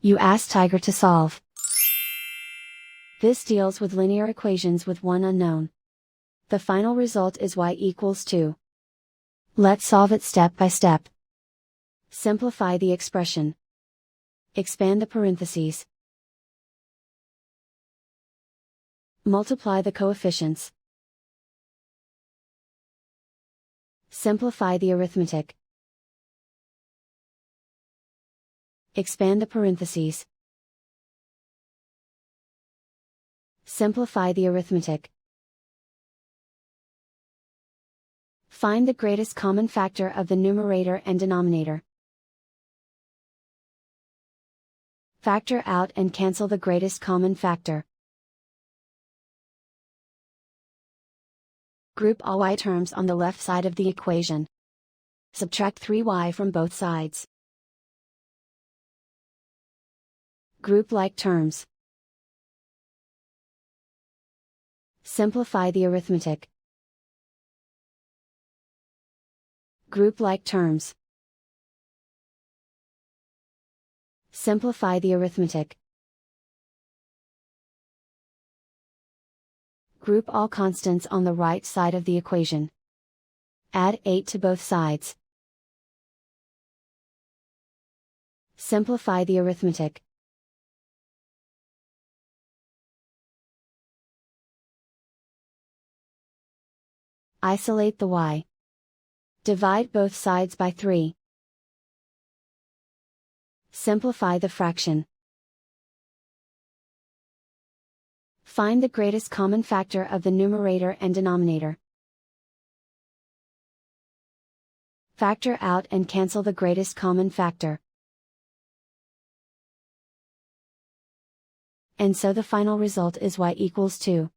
You ask Tiger to solve. This deals with linear equations with one unknown. The final result is y equals 2. Let's solve it step by step. Simplify the expression. Expand the parentheses. Multiply the coefficients. Simplify the arithmetic. Expand the parentheses. Simplify the arithmetic. Find the greatest common factor of the numerator and denominator. Factor out and cancel the greatest common factor. Group all y terms on the left side of the equation. Subtract 3y from both sides. Group like terms. Simplify the arithmetic. Group like terms. Simplify the arithmetic. Group all constants on the right side of the equation. Add 8 to both sides. Simplify the arithmetic. Isolate the y. Divide both sides by 3. Simplify the fraction. Find the greatest common factor of the numerator and denominator. Factor out and cancel the greatest common factor. And so the final result is y equals 2.